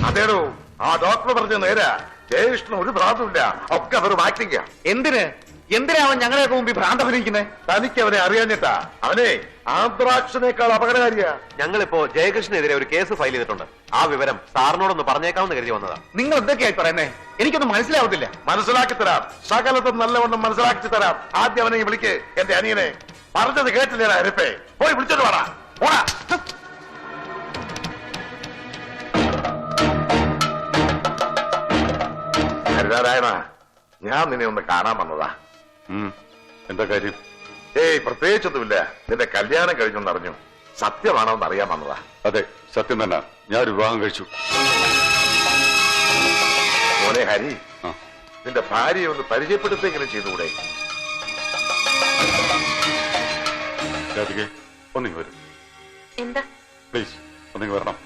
അതേടോ, ആ ഡോക്ടർ പറഞ്ഞ നേരാ. ജയകൃഷ്ണൻ ഒരു ഭ്രാന്തുമില്ല, ഒക്കെ വെറും ആക്ടിംഗ്. എന്തിനാ അവൻ ഞങ്ങളെയൊക്കെ മുമ്പിൽ ഭ്രാന്ത് അഭിനയിക്കുന്നത്? തനിക്ക് അവനെ അറിയാഞ്ഞിട്ടാ. അവനെ ആന്ത്രാക്ഷിനേക്കാൾ അപകടകാരിയാ. ഞങ്ങളിപ്പോ ജയകൃഷ്ണനെതിരെ ഒരു കേസ് ഫയൽ ചെയ്തിട്ടുണ്ട്. ആ വിവരം സാറിനോടൊന്ന് പറഞ്ഞേക്കാമെന്ന് കരുതി വന്നതാ. നിങ്ങൾ എന്തൊക്കെയായി പറയുന്നേ? എനിക്കൊന്നും മനസ്സിലാവത്തില്ല. മനസ്സിലാക്കി തരാം, സകലതും നല്ലവണ്ണം മനസ്സിലാക്കി തരാം. ആദ്യം അവനെ വിളിക്ക്, എന്റെ അനിയനെ. പറഞ്ഞത് കേട്ടില്ലേടാ അരിപ്പേ? പോയി വിളിച്ചിട്ട് വേടാ, പോടാ. ഹരിനാരായണ, ഞാൻ നിന്നെ ഒന്ന് കാണാൻ വന്നതാ. എന്താ കാര്യം? ഏയ്, പ്രത്യേകിച്ചൊന്നുമില്ല. നിന്റെ കല്യാണം കഴിഞ്ഞെന്ന് അറിഞ്ഞു. സത്യമാണോ എന്ന് അറിയാൻ വന്നതാ. അതെ, സത്യം തന്നെ. ഞാൻ വിവാഹം കഴിച്ചു. മോനെ ഹരി, നിന്റെ ഭാര്യയെ ഒന്ന് പരിചയപ്പെടുത്തുകയും ചെയ്തുകൂടെ? രാധികെ, ഒന്നിങ്ങ് വരും. എന്താ? പ്ലീസ്, ഒന്നിങ്ങ് വരണം.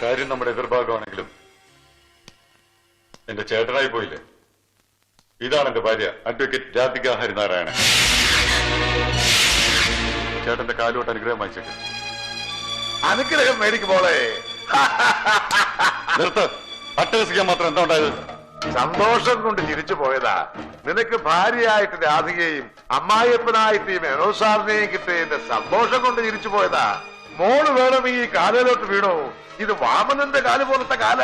കാര്യം നമ്മുടെ എതിർഭാഗമാണെങ്കിലും എന്റെ ചേട്ടനായി പോയില്ലേ. ഇതാണ് എന്റെ ഭാര്യ, അഡ്വക്കേറ്റ് രാധിക ഹരിനാരായണൻ. ചേട്ടന്റെ കാലോട്ട് അനുഗ്രഹം വായിച്ചേക്ക്. അനുഗ്രഹം മേടിക്കും മോളെ. നിർത്ത്. അട്ടഹസിക്കാൻ മാത്രം എന്താ ഉണ്ടായത്? സന്തോഷം കൊണ്ട് ചിരിച്ചു പോയതാ. നിനക്ക് ഭാര്യയായിട്ട് രാധികയും അമ്മായിയപ്പനായിട്ട് ഈ മെനോസാറിനെയും കിട്ടിയതിന്റെ സന്തോഷം കൊണ്ട് ചിരിച്ചു പോയതാ. മോള് വേണം ഈ കാലയിലോട്ട് വീണോ? ഇത് വാമനന്റെ കാല് പോലത്തെ കാല.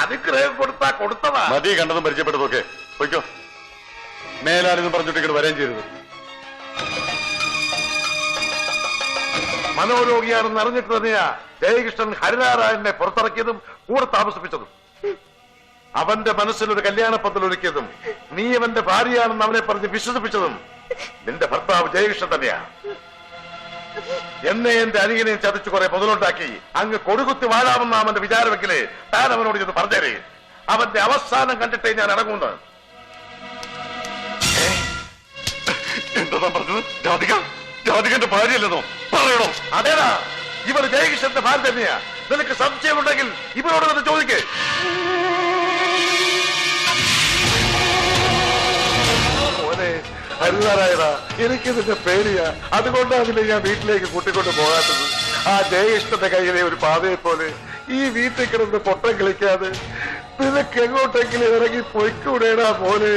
അനുഗ്രഹം കൊടുത്തതാ. മതി കണ്ടതും പരിചയപ്പെട്ടതൊക്കെ. പൊയ്ക്കോ. മേലാലെന്ന് പറഞ്ഞിട്ട് ഇങ്ങോട്ട് വരാൻ ചെയ്തത്. മനോരോഗിയാണെന്ന് അറിഞ്ഞിട്ട് തന്നെയാ ജയകൃഷ്ണൻ ഹരിനാരായണനെ പുറത്തിറക്കിയതും കൂടെ താമസിപ്പിച്ചതും. അവന്റെ മനസ്സിലൊരു കല്യാണ പന്തൽ ഒരുക്കിയതും നീ അവന്റെ ഭാര്യയാണെന്ന് അവനെ പറഞ്ഞ് വിശ്വസിപ്പിച്ചതും നിന്റെ ഭർത്താവ് ജയകൃഷ്ണൻ തന്നെയാ. എന്നെ എന്റെ അനിയനെയും ചതിച്ചു കുറെ മുതലുണ്ടാക്കി അങ്ങ് കൊടുകുത്തി വാഴാമെന്ന അവന്റെ വിചാരമെങ്കിലേ താൻ അവനോട് ചെന്ന് പറഞ്ഞേരേ. അവന്റെ അവസാനം കണ്ടിട്ടേ ഞാൻ ഇറങ്ങുന്നത്. എന്താ പറഞ്ഞത്? രാധിക, രാധികന്റെ ഭാര്യയല്ലെന്നോ പറയണോ? അതേടാ, ഇവർ ജയകൃഷ്ണന്റെ ഭാര്യ തന്നെയാ. നിനക്ക് സംശയമുണ്ടെങ്കിൽ ഇവരോട് തന്നെ ചോദിക്കേ. മോനെ ഹരിനാരായണ, എനിക്ക് നിന്റെ പേടിയാ. അതുകൊണ്ടാണ് നിന്നെ ഞാൻ വീട്ടിലേക്ക് കൂട്ടിക്കൊണ്ട് പോകാത്തത്. ആ ജയകൃഷ്ണന്റെ കയ്യിലെ ഒരു പാതയെ പോലെ ഈ വീട്ടിൽ കിടന്ന് പൊട്ടം കളിക്കാതെ നിനക്ക് എങ്ങോട്ടെങ്കിലും ഇറങ്ങി പൊയ്ക്കൂടേടാ പോലെ.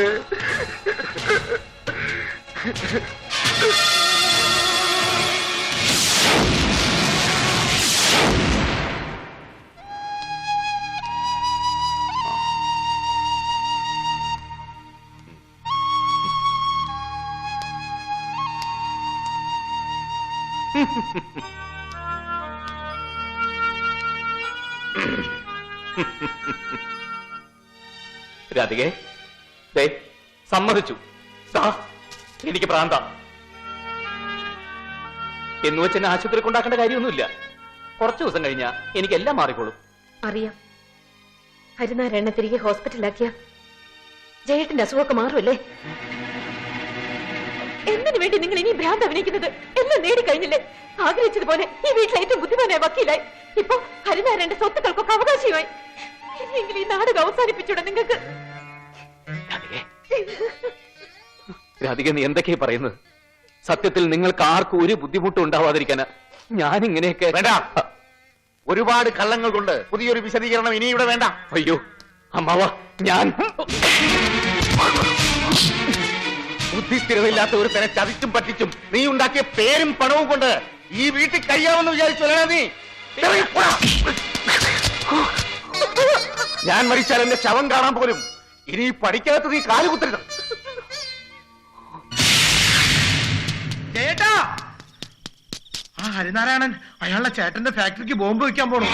രാധികേ, ദേ സമ്മതിച്ചു. എനിക്ക് പ്രാന്ത എന്ന് വെച്ച് എന്നെ ആശുപത്രി കൊണ്ടാക്കേണ്ട കാര്യമൊന്നുമില്ല. കുറച്ചു ദിവസം കഴിഞ്ഞാ എനിക്കെല്ലാം മാറിക്കോളും. അറിയാം. ഹരിനാരായണനെ തിരികെ ഹോസ്പിറ്റലാക്കിയ ജയേട്ടന്റെ അസുഖമൊക്കെ മാറുമല്ലേ? എന്തിനു വേണ്ടി നിങ്ങൾ ഇനി ഭ്രാന്ത് അഭിനയിക്കുന്നത്? എല്ലാം നേടിക്കഴിഞ്ഞില്ലേ? ആഗ്രഹിച്ചതുപോലെ ഈ വീട്ടിലെ ഏറ്റവും ബുദ്ധിമാനായ വക്കീലായി. ഇപ്പൊ ഹരിനാരായണന്റെ സ്വത്തുക്കൾക്കൊക്കെ അവകാശമായി. ഇനിയെങ്കിലും ഈ നാടകം അവസാനിപ്പിച്ചൂടെ നിങ്ങൾക്ക്? രാധിക, നീ എന്തൊക്കെയാ പറയുന്നത്? സത്യത്തിൽ നിങ്ങൾക്ക് ആർക്കും ഒരു ബുദ്ധിമുട്ടും ഉണ്ടാവാതിരിക്കാനാ ഞാൻ ഇങ്ങനെയൊക്കെ. വേണ്ട, ഒരുപാട് കള്ളങ്ങൾ കൊണ്ട് പുതിയൊരു വിശദീകരണം ഇനി ഇവിടെ വേണ്ട. അയ്യോ അമ്മാവ, ഞാൻ ബുദ്ധിസ്ഥിരതയില്ലാത്ത ഒരു തന്നെ ചതിച്ചും പറ്റിച്ചും നീ ഉണ്ടാക്കിയ പേരും പണവും കൊണ്ട് ഈ വീട്ടിൽ കഴിയാമെന്ന് വിചാരിച്ചു നീ. ഞാൻ മരിച്ചാൽ എന്റെ ശവം കാണാൻ പോലും ഇനി പഠിക്കാത്ത നീ കാലുകുത്തരുത്. ചേട്ടാ, ആ ഹരിനാരായണൻ അയാളുടെ ചേട്ടന്റെ ഫാക്ടറിക്ക് ബോംബ് വയ്ക്കാൻ പോണു.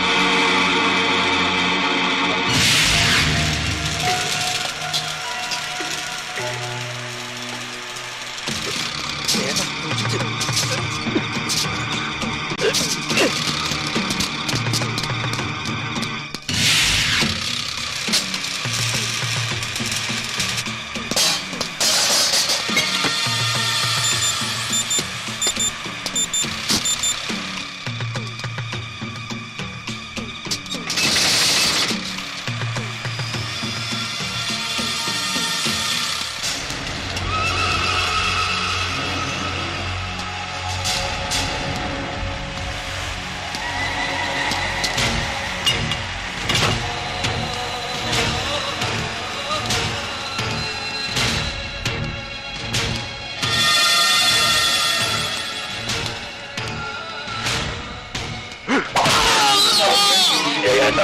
ചെയ്യണ്ട.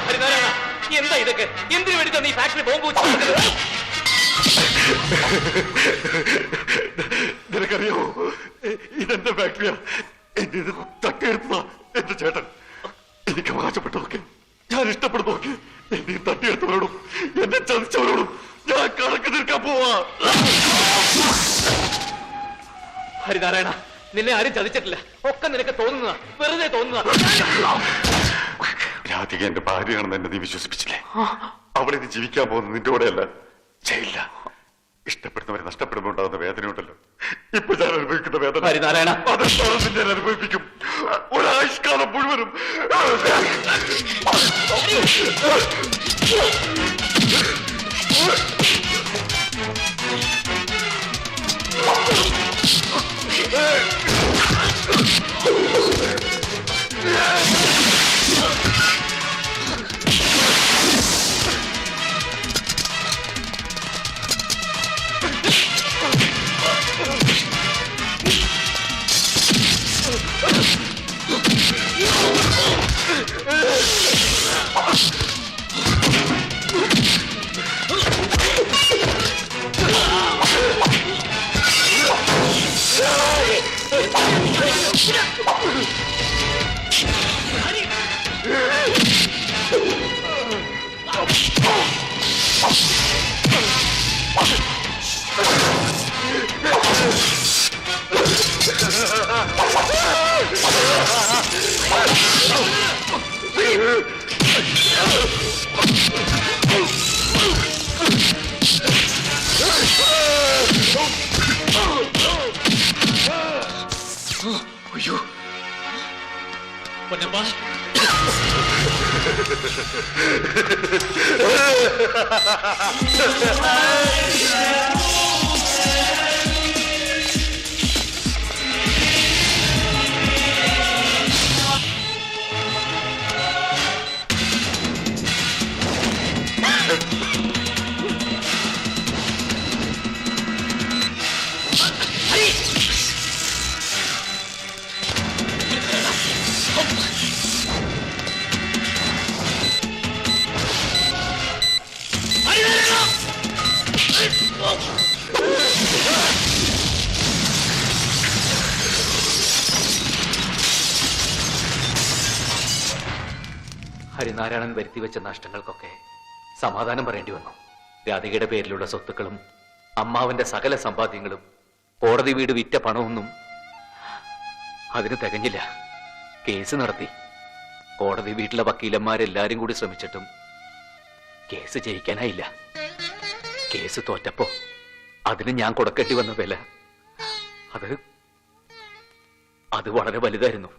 ഹരിനാരായണ, എന്താ ഇതൊക്കെ? എന്തിനു വേണ്ടി തന്നെ ഈ ഫാക്ടറി ബോംബ് വെച്ചിരിക്കുന്നത്? നിനക്കറിയാമോ, ഇതെന്റെ ഫാക്ടറിയാ. എന്റെ ഇത് തട്ടിയെടുത്തതാ എന്റെ ചേട്ടൻ. എനിക്ക് അവകാശപ്പെട്ടതൊക്കെ, ഞാൻ ഇഷ്ടപ്പെടുന്നതൊക്കെ എന്നെ തട്ടിയെടുത്തവരോടും എന്നെ ചതിച്ചവരോടും ഞാൻ കണക്ക് തീർക്കാൻ പോവാ. ഹരിനാരായണ, നിന്നെ ആരും ചതിച്ചിട്ടില്ല. ഒക്കെ നിനക്ക് തോന്നുന്നതാ, വെറുതെ തോന്നുന്നതാ. രാധിക എന്റെ ഭാര്യയാണെന്ന് എന്നെ നീ വിശ്വസിപ്പിച്ചില്ലേ? അവളിത് ജീവിക്കാൻ പോകുന്നത് നിന്റെ കൂടെയല്ല, ചെയ്യില്ല. ഇഷ്ടപ്പെടുന്നവരെ നഷ്ടപ്പെടുമ്പോൾ ഉണ്ടാകുന്ന വേദനയുണ്ടല്ലോ, ഇപ്പൊ ഞാൻ അനുഭവിക്കുന്ന വേദന. ഹരിനാരായണ, അതെന്താണ് നിന്നെ ഞാൻ അനുഭവിപ്പിക്കും ഒരായുഷ്കാലം മുഴുവനും. അയ്യോ പൊന്നപ്പാ, ഹരിനാരായണൻ വരുത്തിവെച്ച നഷ്ടങ്ങൾക്കൊക്കെ സമാധാനം പറയേണ്ടി വന്നു. രാധികയുടെ പേരിലുള്ള സ്വത്തുക്കളും അമ്മാവന്റെ സകല സമ്പാദ്യങ്ങളും കോടതി വീട് വിറ്റ പണമൊന്നും അതിന് തികഞ്ഞില്ല. കേസ് നടത്തി. കോടതി വീട്ടിലെ വക്കീലന്മാരെല്ലാരും കൂടി ശ്രമിച്ചിട്ടും കേസ് ജയിക്കാനായില്ല. കേസ് തോറ്റപ്പോ അതിന് ഞാൻ കൊടുക്കേണ്ടി വന്ന വില അത് വളരെ വലുതായിരുന്നു.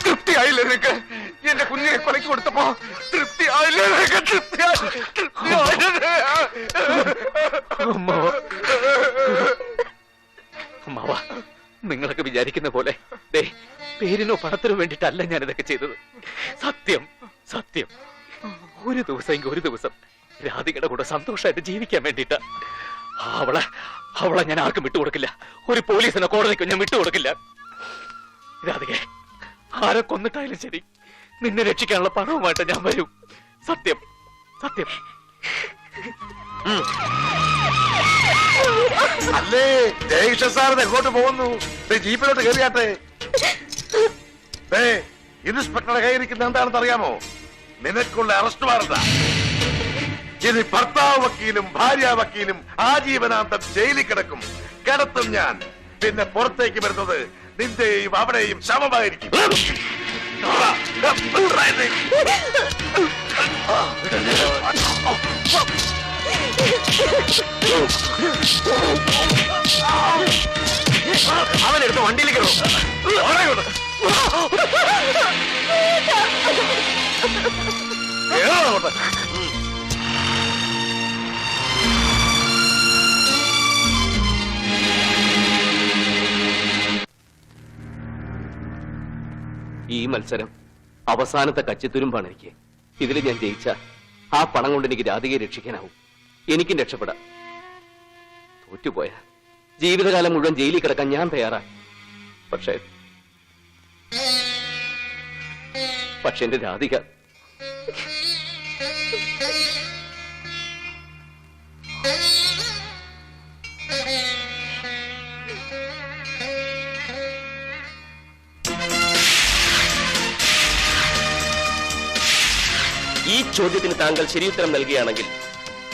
തൃപ്തിയായില്ലേ നിനക്ക്? എന്റെ കുഞ്ഞിനെ കൊലക്ക് കൊടുത്തപ്പോ തൃപ്തിയായില്ലേ നിനക്ക്? അമ്മാവ, നിങ്ങളൊക്കെ വിചാരിക്കുന്ന പോലെ ദേ പേരിനോ പണത്തിനോ വേണ്ടിയിട്ടല്ല ഞാൻ ഇതൊക്കെ ചെയ്തത്. സത്യം സത്യം, ഒരു ദിവസം രാധികയുടെ കൂടെ സന്തോഷമായിട്ട് ജീവിക്കാൻ വേണ്ടിയിട്ടാ. അവളെ ഞാൻ ആർക്കും വിട്ടുകൊടുക്കില്ല. ഒരു പോലീസിനോ കോടതിക്കോ ഞാൻ വിട്ടുകൊടുക്കില്ല. രാധിക, ആരെ കൊന്നിട്ടായാലും ശരി, നിന്നെ രക്ഷിക്കാനുള്ള പണവുമായിട്ട് ഞാൻ വരും. സത്യം സത്യം. അല്ലേ ജയകൃഷ്ണ സാറിന് എങ്ങോട്ട് പോകുന്നു? ജീപ്പിലോട്ട് കയറിയാട്ടെ. ഇൻസ്പെക്ടറുടെ കയ്യിരിക്കുന്ന എന്താണെന്ന് അറിയാമോ? നിനക്കുള്ള അറസ്റ്റ് വാറന്റാ. ഇനി ഭർത്താവ് വക്കീലും ഭാര്യ വക്കീലും ആജീവനാന്തം ജയിലിൽ കിടക്കും. കിടത്തും ഞാൻ. പിന്നെ പുറത്തേക്ക് വരുന്നത് നിന്റെയും അവിടെയും ശവമായിരിക്കും. അവനെ എടുത്ത് വണ്ടിയിൽ കയറും. ഈ മത്സരം അവസാനത്തെ കച്ചിത്തുരുമ്പാണ് എനിക്ക്. ഇതിൽ ഞാൻ ജയിച്ച ആ പണം കൊണ്ട് എനിക്ക് രാധികയെ രക്ഷിക്കാനാവും. എനിക്കും രക്ഷപ്പെടാം. തോറ്റുപോയ ജീവിതകാലം മുഴുവൻ ജയിലിൽ കിടക്കാൻ ഞാൻ തയ്യാറാ. പക്ഷേ എന്റെ രാധിക ഈ ചോദ്യത്തിന് താങ്കൾ ശരിയുത്തരം നൽകുകയാണെങ്കിൽ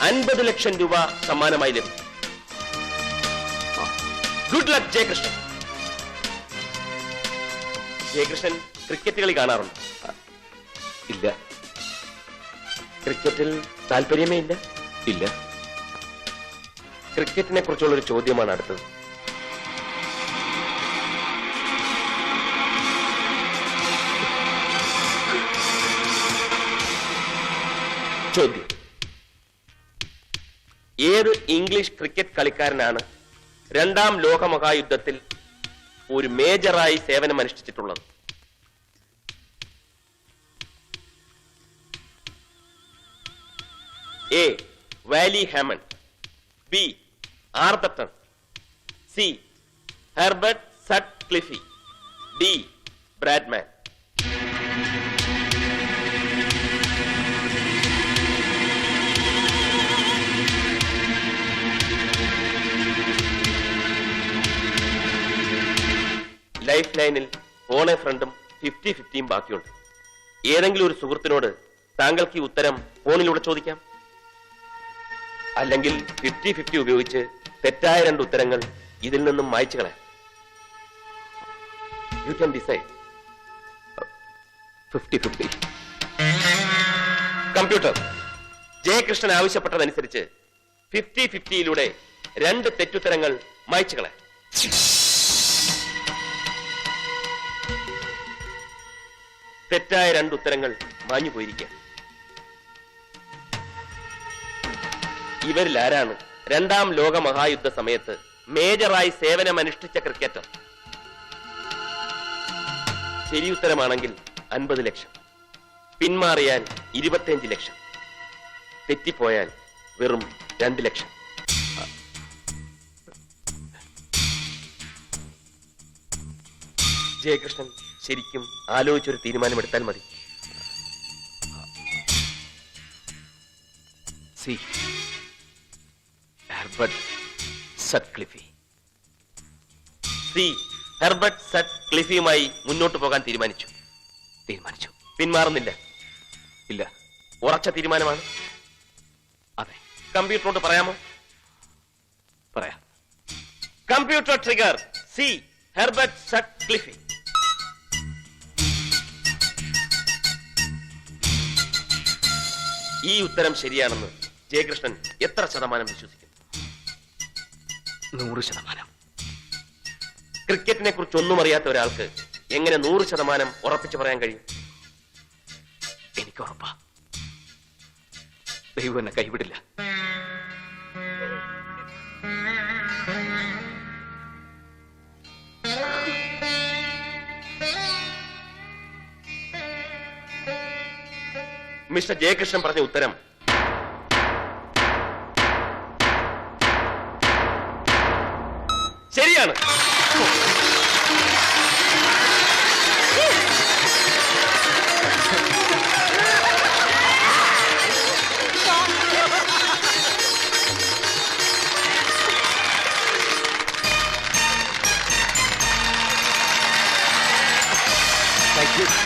50 ലക്ഷം രൂപ സമ്മാനമായി ലഭിക്കും. Good luck Jayakrishnan. Jayakrishnan cricket കളി കാണാറുണ്ട്? ഇല്ല. ക്രിക്കറ്റിൽ താല്പര്യമേ ഇല്ല? ഇല്ല. ക്രിക്കറ്റിനെ കുറിച്ചുള്ള ഒരു ചോദ്യമാണ് അടുത്തത്. ചോദ്യം: ഏത് ഇംഗ്ലീഷ് ക്രിക്കറ്റ് കളിക്കാരനാണ് 2ാം ലോകമഹായുദ്ധത്തിൽ ഒരു മേജറായി സേവനമനുഷ്ഠിച്ചിട്ടുള്ളത്? A. Wally Hammond, B. Atherton, C. Herbert Sutcliffe, D. Bradman. Life ലൈനിൽ ഫോൺ എ ഫ്രണ്ടും 50-50 ബാക്കിയുണ്ട്. ഏതെങ്കിലും ഒരു സുഹൃത്തിനോട് താങ്കൾക്ക് ഈ ഉത്തരം ഫോണിലൂടെ ചോദിക്കാം. അല്ലെങ്കിൽ 50-50 ഉപയോഗിച്ച് തെറ്റായ 2 ഉത്തരങ്ങൾ ഇതിൽ നിന്നും മായ്ച്ചു കളയാം. You can decide. 50-50. Computer, Jayakrishnan ആവശ്യപ്പെട്ടതനുസരിച്ച് 50-50യിലൂടെ 2 തെറ്റുത്തരങ്ങൾ മായ്ച്ചു കളയാം. തെറ്റായ 2 ഉത്തരങ്ങൾ മാഞ്ഞു പോയിരിക്കുക. ഇവരിൽ ആരാണ് 2ാം ലോക മഹായുദ്ധ സമയത്ത് മേജറായി സേവനമനുഷ്ഠിച്ച ക്രിക്കറ്റർ? ശരിയുത്തരമാണെങ്കിൽ 50 ലക്ഷം, പിന്മാറിയാൽ 25 ലക്ഷം, തെറ്റിപ്പോയാൽ വെറും 2 ലക്ഷം. ജയകൃഷ്ണൻ ശരിക്കും ആലോചിച്ചൊരു തീരുമാനമെടുത്താൽ മതി. സി. ഹെർബർട്ട് സട്ക്ലിഫി. സി. ഹെർബർട്ട് സട്ക്ലിഫിയുമായി മുന്നോട്ട് പോകാൻ തീരുമാനിച്ചു. പിന്മാറുന്നില്ല? ഇല്ല. ഉറച്ച തീരുമാനമാണ്? അതെ. കമ്പ്യൂട്ടറോട് പറയാമോ? പറയാം. Computer trigger C. ഹെർബർട്ട് സട്ക്ലിഫി. ഈ ഉത്തരം ശരിയാണെന്ന് ജയകൃഷ്ണൻ എത്ര ശതമാനം വിശ്വസിക്കുന്നു? 100%. ക്രിക്കറ്റിനെ കുറിച്ച് ഒന്നും അറിയാത്ത ഒരാൾക്ക് എങ്ങനെ 100% ഉറപ്പിച്ചു പറയാൻ കഴിയും? എനിക്ക് ഉറപ്പാ. ദൈവം എന്നെ കൈവിടില്ല. മിസ്റ്റർ ജയകൃഷ്ണൻ പറഞ്ഞ ഉത്തരം ശരിയാണ്.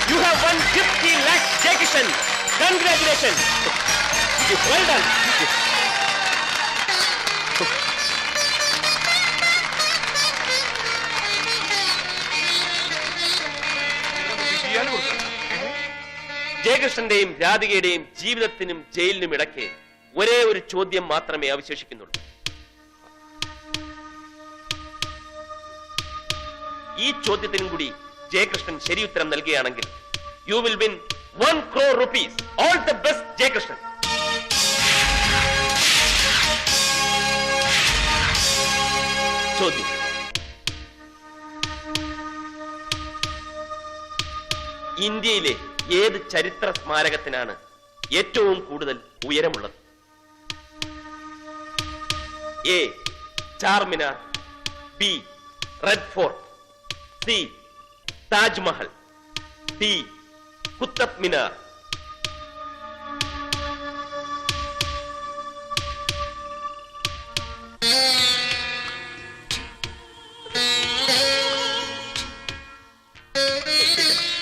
You have won 50 lakhs, Jayakishan. Congratulations. Well done. ജയകൃഷ്ണന്റെയും രാധികയുടെയും ജീവിതത്തിനും ജയിലിനും ഇടയ്ക്ക് ഒരേ ഒരു ചോദ്യം മാത്രമേ അവശേഷിക്കുന്നുള്ളൂ. ഈ ചോദ്യത്തിനും കൂടി ജയകൃഷ്ണൻ ശരി ഉത്തരം നൽകുകയാണെങ്കിൽ you will win 1 crore rupees. All the best, Jayakrishnan. ചോദ്യം: ഇന്ത്യയിലെ ഏത് ചരിത്ര സ്മാരകത്തിനാണ് ഏറ്റവും കൂടുതൽ ഉയരമുള്ളത്? A Charminar, B red fort, C Taj Mahal, D Qutub Minar.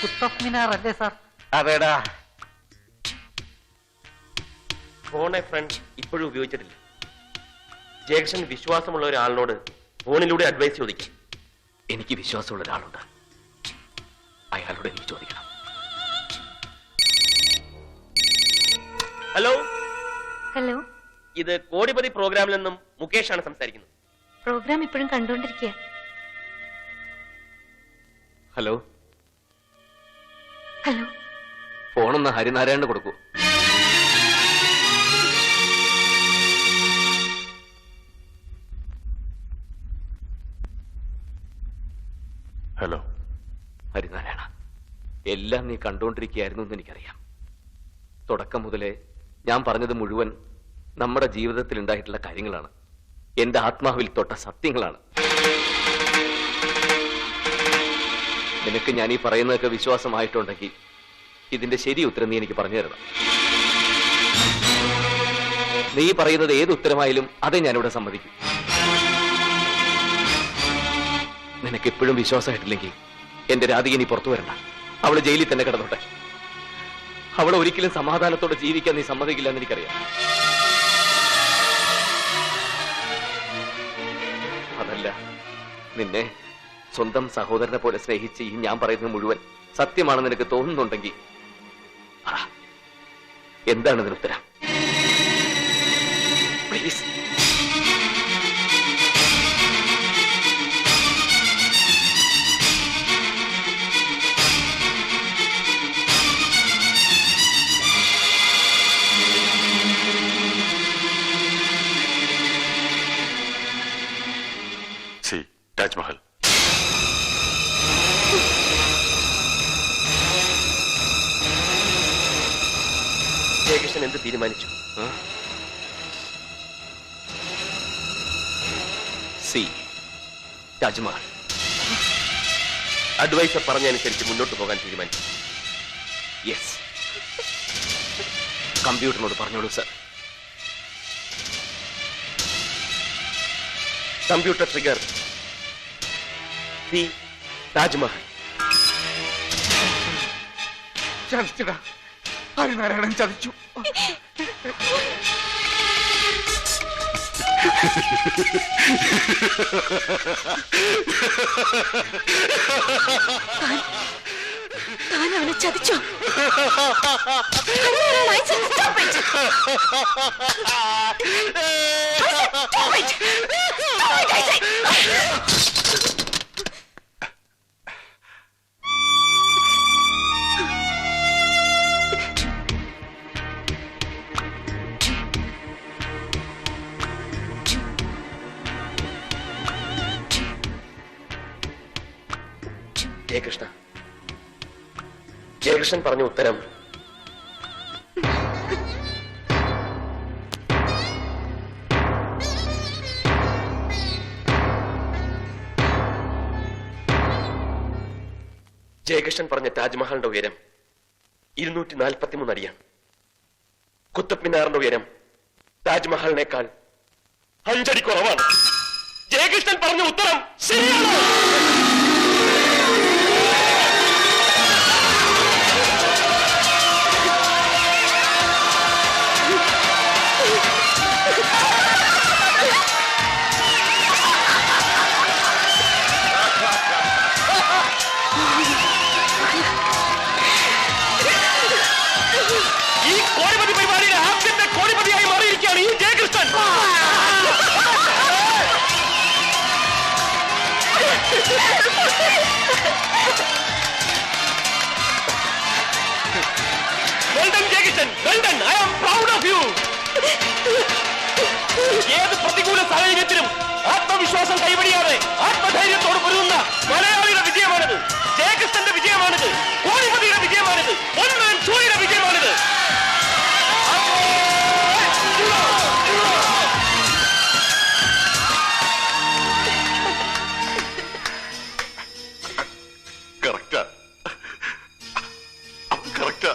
Qutub Minar അല്ലേ സാർ? അതേടാ. ഫോൺ എ ഫ്രണ്ട് ഇപ്പോഴും ഉപയോഗിച്ചിട്ടില്ല. ജയകൃഷ്ണൻ വിശ്വാസമുള്ള ഒരാളിനോട് ഫോണിലൂടെ അഡ്വൈസ് ചോദിക്കാം. എനിക്ക് വിശ്വാസമുള്ള ഒരാളുണ്ട്, അയാളോട് എനിക്ക് ചോദിക്കണം. ഹലോ, ഹലോ, ഇത് കോടിപതി പ്രോഗ്രാമിൽ നിന്നും മുകേഷാണ് സംസാരിക്കുന്നത്. പ്രോഗ്രാം ഇപ്പോഴും കണ്ടുകൊണ്ടിരിക്കുക. ഹലോ, ഹലോ, ഫോണൊന്ന് ഹരിനാരായണന് കൊടുക്കൂ. ഹലോ. ഹരിനാരായണ, എല്ലാം നീ കണ്ടുകൊണ്ടിരിക്കുകയായിരുന്നു എന്ന് എനിക്കറിയാം. തുടക്കം മുതലേ ഞാൻ പറഞ്ഞത് മുഴുവൻ നമ്മുടെ ജീവിതത്തിൽ ഉണ്ടായിട്ടുള്ള കാര്യങ്ങളാണ്, എന്റെ ആത്മാവിൽ തൊട്ട സത്യങ്ങളാണ്. നിനക്ക് ഞാൻ ഈ പറയുന്നതൊക്കെ വിശ്വാസമായിട്ടുണ്ടെങ്കിൽ ഇതിന്റെ ശരി ഉത്തരം നീ എനിക്ക് പറഞ്ഞു തരണം. നീ പറയുന്നത് ഏത് ഉത്തരമായാലും അതേ ഞാനിവിടെ സമ്മതിക്കും. നിനക്ക് എപ്പോഴും വിശ്വാസമായിട്ടില്ലെങ്കിൽ എന്റെ രാധിക നീ പുറത്തു വരണ്ട. അവള് ജയിലിൽ തന്നെ കിടന്നോട്ടെ. അവളെ ഒരിക്കലും സമാധാനത്തോടെ ജീവിക്കാൻ നീ സമ്മതിക്കില്ല എന്ന് എനിക്കറിയാം. അതല്ല, നിന്നെ സ്വന്തം സഹോദരനെ പോലെ സ്നേഹിച്ച് ഈ ഞാൻ പറയുന്നത് മുഴുവൻ സത്യമാണെന്ന് നിനക്ക് തോന്നുന്നുണ്ടെങ്കിൽ എന്താണ് ഇതിന് ഉത്തരം? പ്ലീസ്. സി താജ്മഹൽ. ജയകൃഷ്ണൻ എന്ത് തീരുമാനിച്ചു? സി താജ്മഹൽ. അഡ്വൈസർ പറഞ്ഞനുസരിച്ച് മുന്നോട്ട് പോകാൻ തീരുമാനിച്ചു. യെസ്. കമ്പ്യൂട്ടറിനോട് പറഞ്ഞോളൂ sir. Computer trigger C Taj Mahal. ചതിച്ചടാ, ഹരിനാരായണൻ ചതിച്ചു. താൻ അവനെ ചതിച്ചോ? ജയകൃഷ്ണ, ജയകൃഷ്ണൻ പറഞ്ഞ ഉത്തരം ജയകൃഷ്ണൻ പറഞ്ഞ താജ്മഹലിന്റെ ഉയരം 243 അടിയാണ്. കുത്തബ് മിനാറിന്റെ ഉയരം താജ്മഹലിനേക്കാൾ 5 അടി കുറവാണ്. ജയകൃഷ്ണൻ പറഞ്ഞ ഉത്തരം ശരിയാണ്. ഈ കോടിപതി പരിപാടിയുടെ ആദ്യത്തെ കോടിപതിയായി മാറിയിരിക്കുകയാണ് ഈ ജയകൃഷ്ണൻ. ഏത് പ്രതികൂല സാഹചര്യത്തിലും ആത്മവിശ്വാസം കൈവടിയാതെ ആത്മധൈര്യത്തോട് പൊരുതുന്ന മലയാളിയുടെ വിജയമാണിത്. ജയകൃഷ്ണന്റെ വിജയമാണിത്. കോടിപതിയുടെ വിജയമാണിത്. ഒന്മൻ സൂര്യയുടെ വിജയമാണിത്. Correct, correct.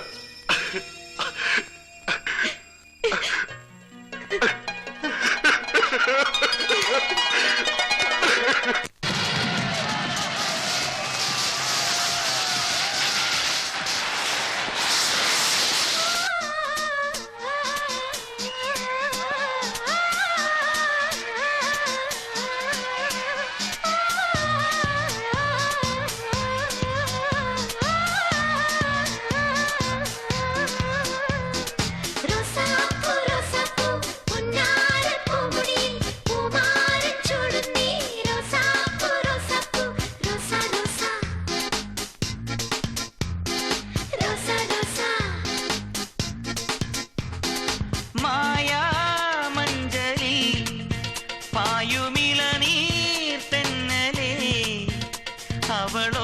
മായാമഞ്ജരി പായുമിളനീർ തെന്നലേ അവളോ